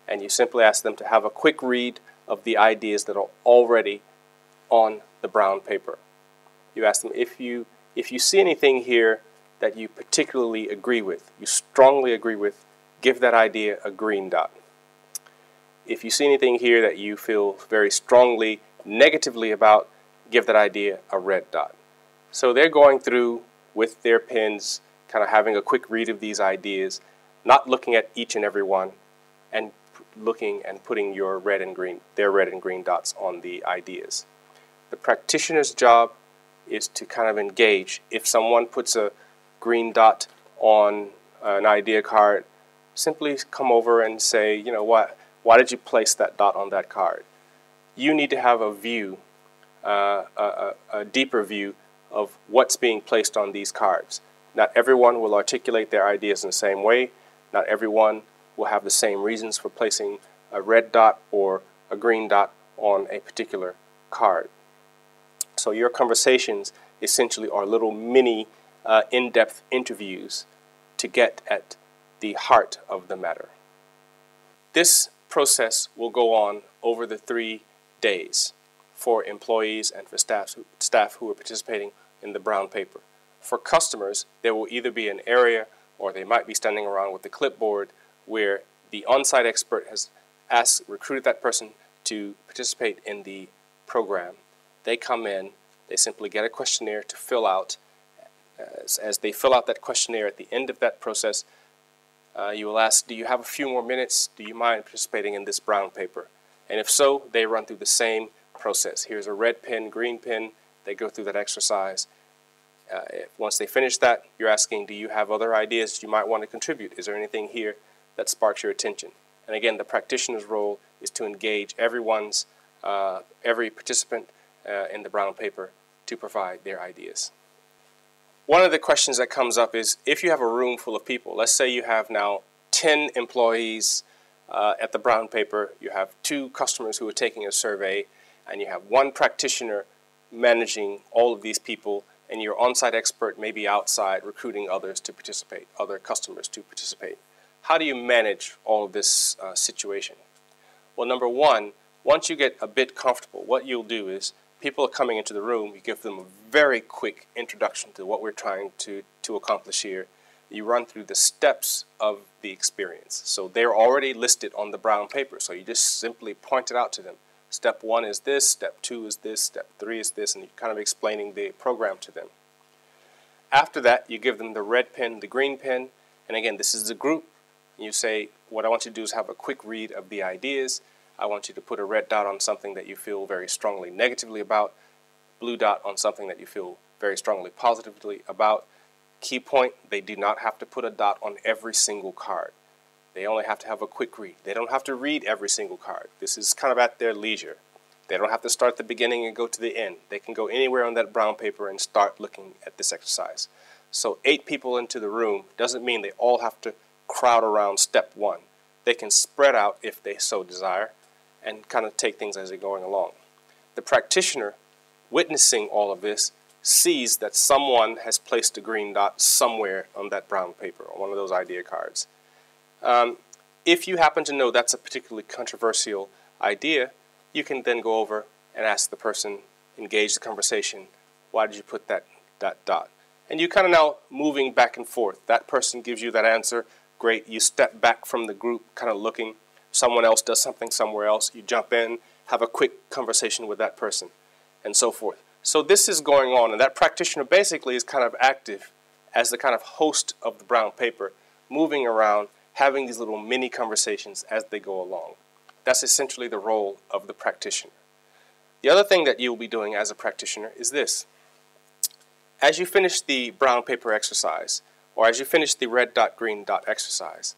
and you simply ask them to have a quick read of the ideas that are already on the brown paper. You ask them, if you see anything here that you particularly agree with, you strongly agree with, give that idea a green dot. If you see anything here that you feel very strongly negatively about, give that idea a red dot. So they're going through with their pens, kind of having a quick read of these ideas, not looking at each and every one, and looking and putting their red and green dots on the ideas. The practitioner's job is to kind of engage. If someone puts a green dot on an idea card, simply come over and say, you know what, why did you place that dot on that card? You need to have a view, a deeper view of what's being placed on these cards. Not everyone will articulate their ideas in the same way. Not everyone will have the same reasons for placing a red dot or a green dot on a particular card. So your conversations essentially are little mini in-depth interviews to get at the heart of the matter. This process will go on over the 3 days for employees and for staff who are participating in the brown paper. For customers, there will either be an area or they might be standing around with the clipboard where the on-site expert has recruited that person to participate in the program. They come in, they simply get a questionnaire to fill out. As they fill out that questionnaire at the end of that process, you will ask, do you have a few more minutes? Do you mind participating in this brown paper? And if so, they run through the same process. Here's a red pen, green pen. They go through that exercise. Once they finish that, you're asking, do you have other ideas you might want to contribute? Is there anything here that sparks your attention? And again, the practitioner's role is to engage every participant in the brown paper to provide their ideas. One of the questions that comes up is, if you have a room full of people, let's say you have now 10 employees at the brown paper, you have 2 customers who are taking a survey, and you have 1 practitioner managing all of these people, and your on-site expert may be outside recruiting others to participate, other customers to participate. How do you manage all of this situation? Well, number one, once you get a bit comfortable, what you'll do is, people are coming into the room, you give them a very quick introduction to what we're trying to accomplish here. You run through the steps of the experience. So they're already listed on the brown paper, so you just simply point it out to them. Step 1 is this, step 2 is this, step 3 is this, and you're kind of explaining the program to them. After that, you give them the red pen, the green pen, and again, this is the group. You say, what I want you to do is have a quick read of the ideas. I want you to put a red dot on something that you feel very strongly negatively about, blue dot on something that you feel very strongly positively about. Key point, they do not have to put a dot on every single card. They only have to have a quick read. They don't have to read every single card. This is kind of at their leisure. They don't have to start at the beginning and go to the end. They can go anywhere on that brown paper and start looking at this exercise. So 8 people into the room doesn't mean they all have to crowd around step 1. They can spread out if they so desire and kind of take things as they're going along. The practitioner witnessing all of this sees that someone has placed a green dot somewhere on that brown paper, on one of those idea cards. If you happen to know that's a particularly controversial idea, you can then go over and ask the person, engage the conversation, why did you put that dot? And you kind of now moving back and forth. That person gives you that answer, great. You step back from the group, kind of looking. Someone else does something somewhere else. You jump in, have a quick conversation with that person, and so forth. So this is going on, and that practitioner basically is kind of active as the kind of host of the brown paper, moving around, having these little mini conversations as they go along. That's essentially the role of the practitioner. The other thing that you'll be doing as a practitioner is this. As you finish the brown paper exercise, or as you finish the red dot, green dot exercise,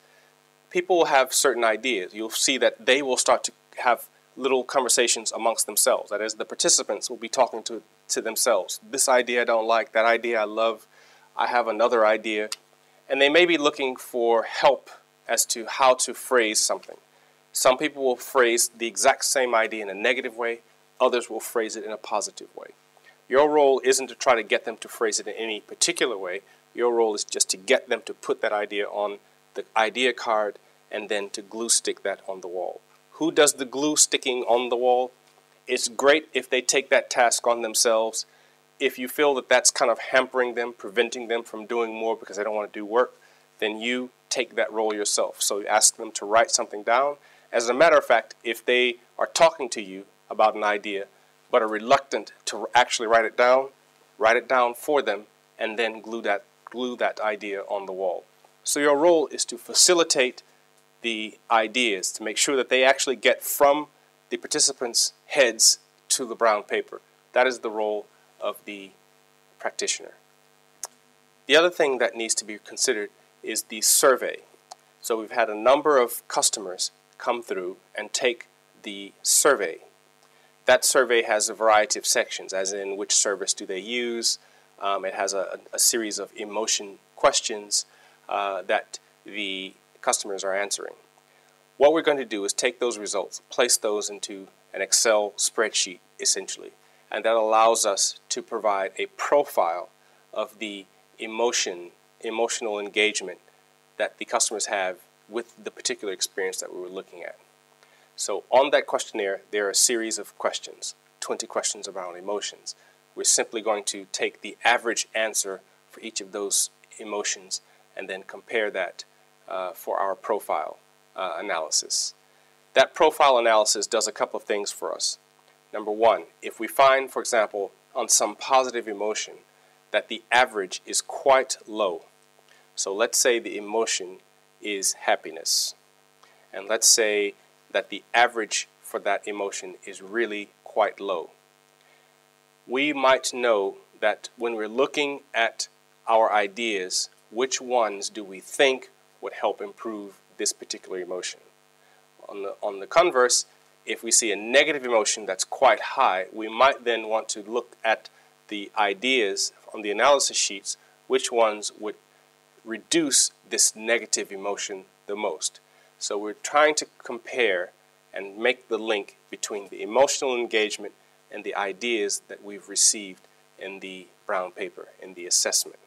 people will have certain ideas. You'll see that they will start to have little conversations amongst themselves. That is, the participants will be talking to themselves. This idea I don't like, that idea I love, I have another idea. And they may be looking for help as to how to phrase something. Some people will phrase the exact same idea in a negative way. Others will phrase it in a positive way. Your role isn't to try to get them to phrase it in any particular way. Your role is just to get them to put that idea on the idea card and then to glue stick that on the wall. Who does the glue sticking on the wall? It's great if they take that task on themselves. If you feel that that's kind of hampering them, preventing them from doing more because they don't want to do work, then you take that role yourself. So you ask them to write something down. As a matter of fact, if they are talking to you about an idea but are reluctant to actually write it down for them, and then glue that idea on the wall. So your role is to facilitate the ideas, to make sure that they actually get from the participants' heads to the brown paper. That is the role of the practitioner. The other thing that needs to be considered is the survey. So we've had a number of customers come through and take the survey. That survey has a variety of sections, as in which service do they use. It has a series of emotion questions that the customers are answering. What we're going to do is take those results, place those into an Excel spreadsheet, essentially, and that allows us to provide a profile of the emotional engagement that the customers have with the particular experience that we were looking at. So on that questionnaire, there are a series of questions, 20 questions around emotions. We're simply going to take the average answer for each of those emotions and then compare that for our profile analysis. That profile analysis does a couple of things for us. Number one, if we find, for example, on some positive emotion that the average is quite low. So let's say the emotion is happiness. And let's say that the average for that emotion is really quite low. We might know that when we're looking at our ideas, which ones do we think would help improve this particular emotion? On the converse, if we see a negative emotion that's quite high, we might then want to look at the ideas on the analysis sheets, which ones would reduce this negative emotion the most. So we're trying to compare and make the link between the emotional engagement and the ideas that we've received in the brown paper, in the assessment.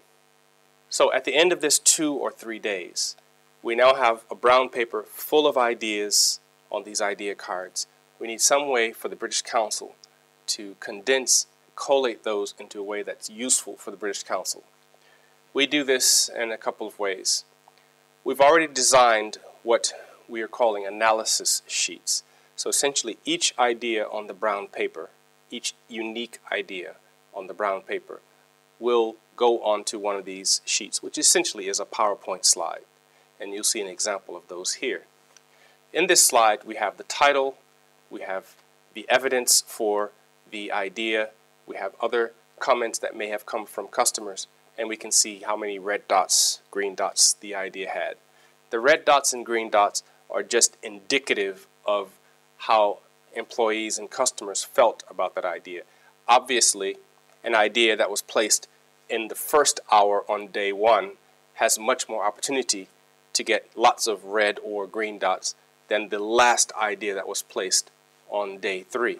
So at the end of this 2 or 3 days, we now have a brown paper full of ideas on these idea cards. We need some way for the British Council to condense, collate those into a way that's useful for the British Council. We do this in a couple of ways. We've already designed what we are calling analysis sheets. So essentially each idea on the brown paper, each unique idea on the brown paper will go onto one of these sheets, which essentially is a PowerPoint slide. And you'll see an example of those here. In this slide, we have the title, we have the evidence for the idea, we have other comments that may have come from customers, and we can see how many red dots, green dots the idea had. The red dots and green dots are just indicative of how employees and customers felt about that idea. Obviously, an idea that was placed in the first hour on day 1 has much more opportunity to get lots of red or green dots than the last idea that was placed on day 3.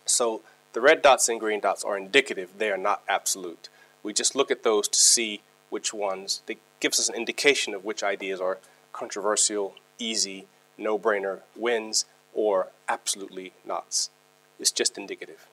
So the red dots and green dots are indicative, they are not absolute. We just look at those to see which ones, it gives us an indication of which ideas are controversial, easy, no-brainer wins, or absolutely not. It's just indicative.